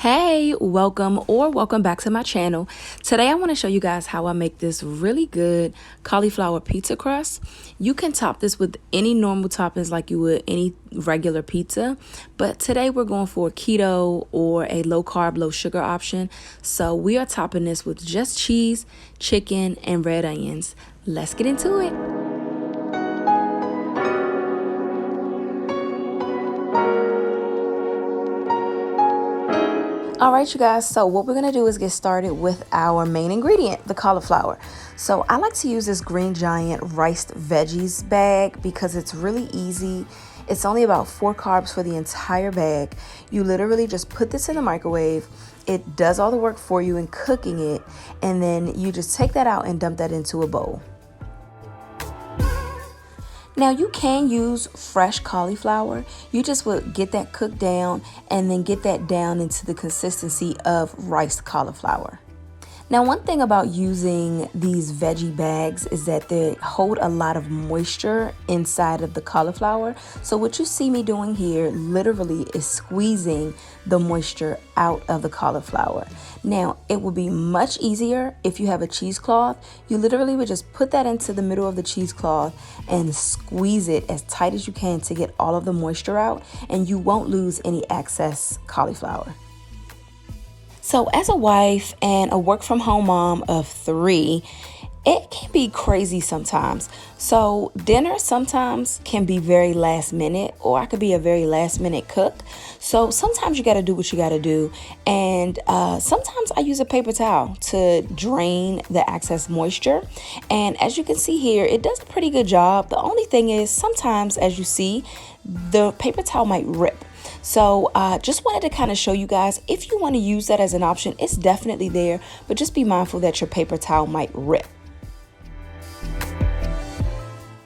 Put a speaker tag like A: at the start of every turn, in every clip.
A: Hey, welcome back to my channel. Today I want to show you guys how I make this really good cauliflower pizza crust. You can top this with any normal toppings like you would any regular pizza, but today we're going for a keto or a low carb, low sugar option. So we are topping this with just cheese, chicken, and red onions. Let's get into it. All right, you guys, so what we're gonna do is get started with our main ingredient, the cauliflower. So I like to use this Green Giant riced veggies bag because it's really easy. It's only about 4 carbs for the entire bag. You literally just put this in the microwave. It does all the work for you in cooking it, and then you just take that out and dump that into a bowl. Now you can use fresh cauliflower. You just would get that cooked down and then get that down into the consistency of riced cauliflower. Now, one thing about using these veggie bags is that they hold a lot of moisture inside of the cauliflower. So what you see me doing here literally is squeezing the moisture out of the cauliflower. Now, it would be much easier if you have a cheesecloth. You literally would just put that into the middle of the cheesecloth and squeeze it as tight as you can to get all of the moisture out, and you won't lose any excess cauliflower. So as a wife and a work from home mom of 3, it can be crazy sometimes. So dinner sometimes can be very last minute, or I could be a very last minute cook. So sometimes you got to do what you got to do. And sometimes I use a paper towel to drain the excess moisture. And as you can see here, it does a pretty good job. The only thing is sometimes, as you see, the paper towel might rip. So just wanted to kind of show you guys, if you want to use that as an option, it's definitely there, but just be mindful that your paper towel might rip.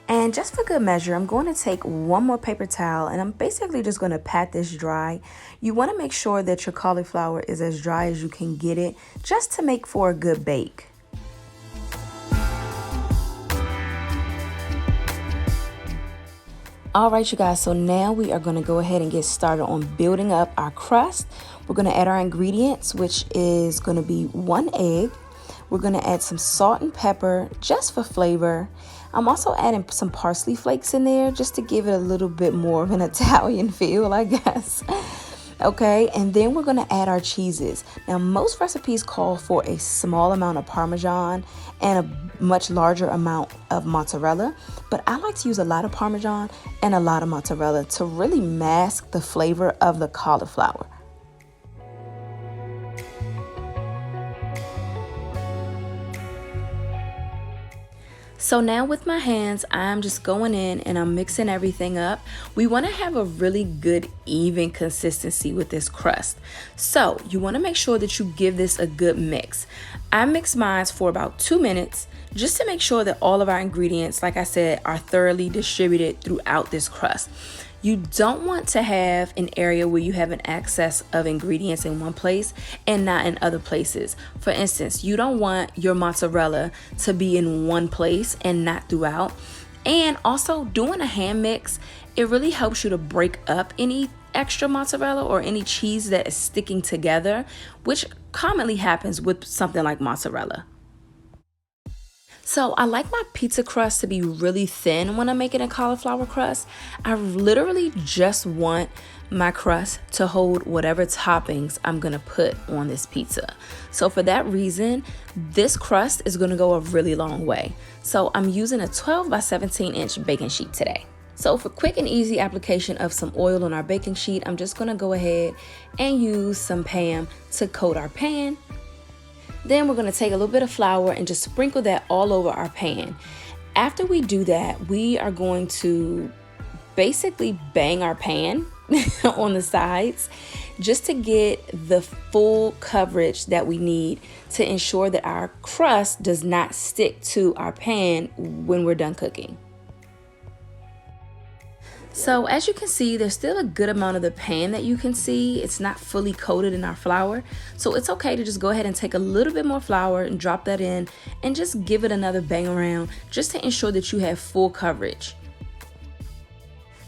A: And just for good measure, I'm going to take one more paper towel and I'm basically just going to pat this dry. You want to make sure that your cauliflower is as dry as you can get it, just to make for a good bake. All right, you guys, so now we are going to go ahead and get started on building up our crust. We're going to add our ingredients, which is going to be 1 egg. We're going to add some salt and pepper just for flavor. I'm also adding some parsley flakes in there just to give it a little bit more of an Italian feel, I guess. Okay, and then we're going to add our cheeses. Now, most recipes call for a small amount of Parmesan and a much larger amount of mozzarella, but I like to use a lot of Parmesan and a lot of mozzarella to really mask the flavor of the cauliflower. So now with my hands, I'm just going in and I'm mixing everything up. We want to have a really good, even consistency with this crust. So you want to make sure that you give this a good mix. I mix mine for about 2 minutes just to make sure that all of our ingredients, like I said, are thoroughly distributed throughout this crust. You don't want to have an area where you have an excess of ingredients in one place and not in other places. For instance, you don't want your mozzarella to be in one place and not throughout. And also, doing a hand mix, it really helps you to break up any extra mozzarella or any cheese that is sticking together, which commonly happens with something like mozzarella. So I like my pizza crust to be really thin when I'm making a cauliflower crust. I literally just want my crust to hold whatever toppings I'm gonna put on this pizza. So for that reason, this crust is gonna go a really long way. So I'm using a 12 by 17 inch baking sheet today. So for quick and easy application of some oil on our baking sheet, I'm just gonna go ahead and use some Pam to coat our pan. Then we're going to take a little bit of flour and just sprinkle that all over our pan. After we do that, we are going to basically bang our pan on the sides just to get the full coverage that we need to ensure that our crust does not stick to our pan when we're done cooking. So as you can see, there's still a good amount of the pan that you can see. It's not fully coated in our flour. So it's okay to just go ahead and take a little bit more flour and drop that in and just give it another bang around just to ensure that you have full coverage.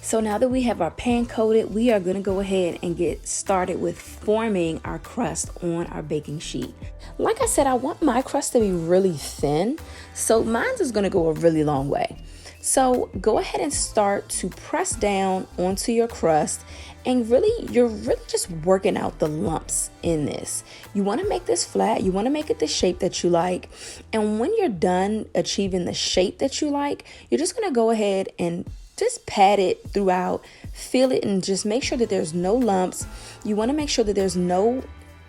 A: So now that we have our pan coated, we are going to go ahead and get started with forming our crust on our baking sheet. Like I said, I want my crust to be really thin, so mine is going to go a really long way. So go ahead and start to press down onto your crust, and you're really just working out the lumps in this. You want to make this flat, you want to make it the shape that you like, and when you're done achieving the shape that you like, you're just going to go ahead and just pat it throughout, feel it, and just make sure that there's no lumps. You want to make sure that there's no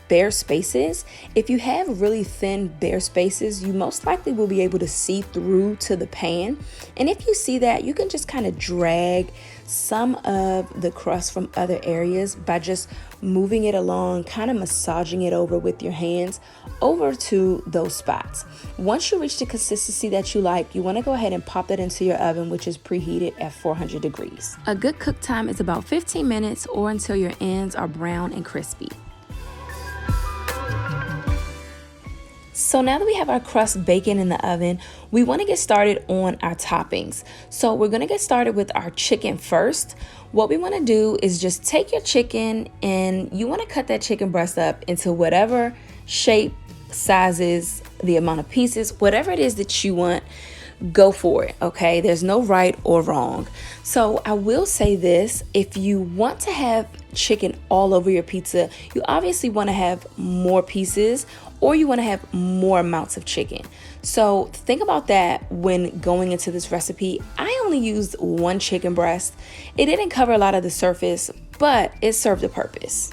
A: bare spaces. If you have really thin bare spaces, you most likely will be able to see through to the pan. And if you see that, you can just kind of drag some of the crust from other areas by just moving it along, kind of massaging it over with your hands over to those spots. Once you reach the consistency that you like, you want to go ahead and pop that into your oven, which is preheated at 400 degrees. A good cook time is about 15 minutes or until your ends are brown and crispy. So now that we have our crust baking in the oven, we want to get started on our toppings. So we're going to get started with our chicken first. What we want to do is just take your chicken, and you want to cut that chicken breast up into whatever shape, sizes, the amount of pieces, whatever it is that you want. Go for it, okay? There's no right or wrong. So I will say this: if you want to have chicken all over your pizza, you obviously want to have more pieces, or you want to have more amounts of chicken. So think about that when going into this recipe. I only used one chicken breast. It didn't cover a lot of the surface, but it served a purpose.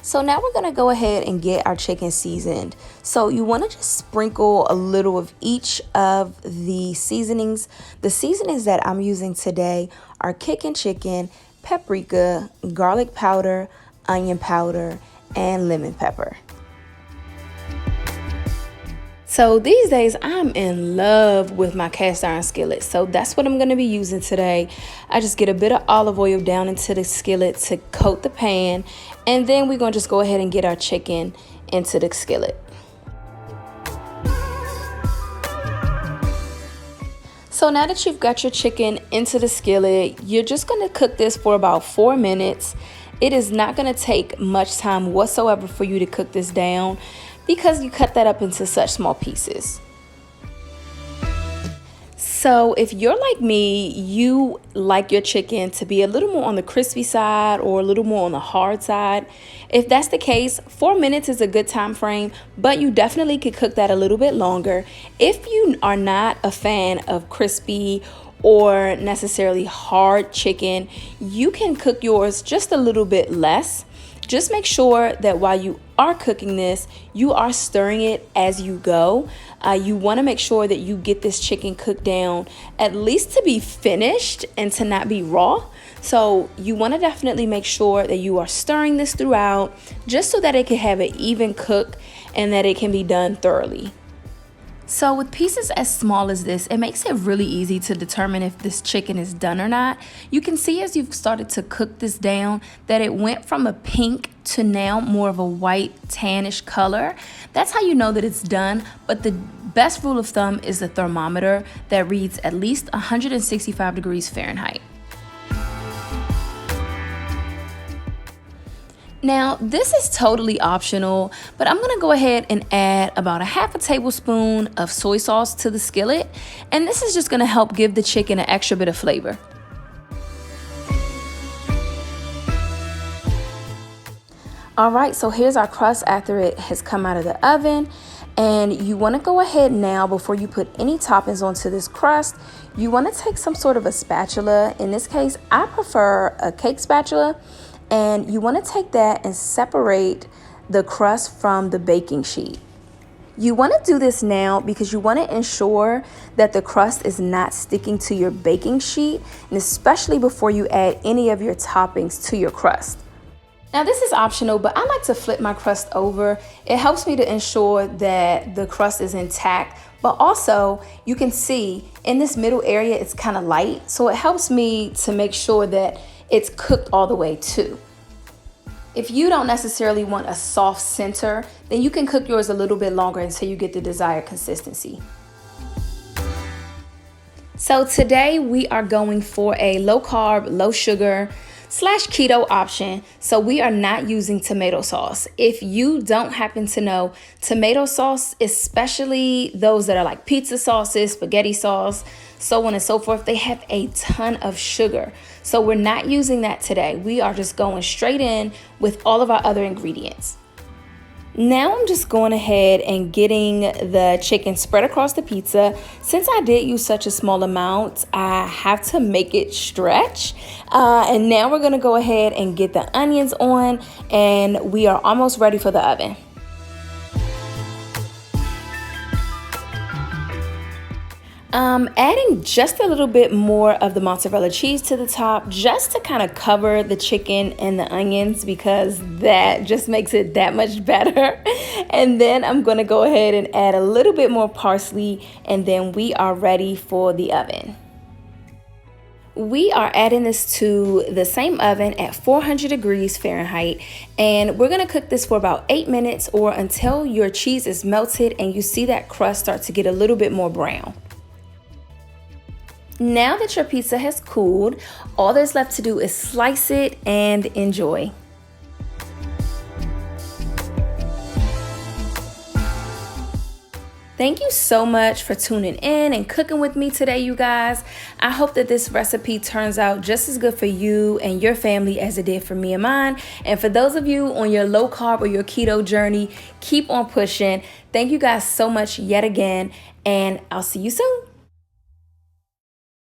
A: So now we're going to go ahead and get our chicken seasoned. So you want to just sprinkle a little of each of the seasonings. The seasonings that I'm using today are Kickn chicken, paprika, garlic powder, onion powder, and lemon pepper. So these days I'm in love with my cast iron skillet, so that's what I'm going to be using today. I just get a bit of olive oil down into the skillet to coat the pan, and then we're going to just go ahead and get our chicken into the skillet. So now that you've got your chicken into the skillet, you're just going to cook this for about 4 minutes. It is not going to take much time whatsoever for you to cook this down, because you cut that up into such small pieces. So if you're like me, you like your chicken to be a little more on the crispy side or a little more on the hard side. If that's the case, 4 minutes is a good time frame, but you definitely could cook that a little bit longer. If you are not a fan of crispy or necessarily hard chicken, you can cook yours just a little bit less. Just make sure that while you are cooking this, you are stirring it as you go. You want to make sure that you get this chicken cooked down at least to be finished and to not be raw. So you want to definitely make sure that you are stirring this throughout, just so that it can have an even cook and that it can be done thoroughly. So with pieces as small as this, it makes it really easy to determine if this chicken is done or not. You can see as you've started to cook this down that it went from a pink to now more of a white tannish color. That's how you know that it's done. But the best rule of thumb is the thermometer that reads at least 165 degrees Fahrenheit. Now, this is totally optional, but I'm gonna go ahead and add about a half a tablespoon of soy sauce to the skillet, and this is just gonna help give the chicken an extra bit of flavor. All right, so here's our crust after it has come out of the oven, and you wanna go ahead now, before you put any toppings onto this crust, you wanna take some sort of a spatula. In this case, I prefer a cake spatula. And you want to take that and separate the crust from the baking sheet. You want to do this now because you want to ensure that the crust is not sticking to your baking sheet, and especially before you add any of your toppings to your crust. Now this is optional, but I like to flip my crust over. It helps me to ensure that the crust is intact, but also you can see in this middle area it's kind of light, so it helps me to make sure that it's cooked all the way too. If you don't necessarily want a soft center, then you can cook yours a little bit longer until you get the desired consistency. So today we are going for a low carb, low sugar / keto option. So we are not using tomato sauce. If you don't happen to know, tomato sauce, especially those that are like pizza sauces, spaghetti sauce, so on and so forth, they have a ton of sugar. So we're not using that today. We are just going straight in with all of our other ingredients. Now I'm just going ahead and getting the chicken spread across the pizza. Since I did use such a small amount, I have to make it stretch. And now we're going to go ahead and get the onions on, and we are almost ready for the oven. Adding just a little bit more of the mozzarella cheese to the top just to kind of cover the chicken and the onions, because that just makes it that much better. And then I'm going to go ahead and add a little bit more parsley, and then we are ready for the oven. We are adding this to the same oven at 400 degrees Fahrenheit, and we're going to cook this for about 8 minutes or until your cheese is melted and you see that crust start to get a little bit more brown. Now that your pizza has cooled, all there's left to do is slice it and enjoy. Thank you so much for tuning in and cooking with me today, you guys. I hope that this recipe turns out just as good for you and your family as it did for me and mine. And for those of you on your low carb or your keto journey, keep on pushing. Thank you guys so much yet again, and I'll see you soon.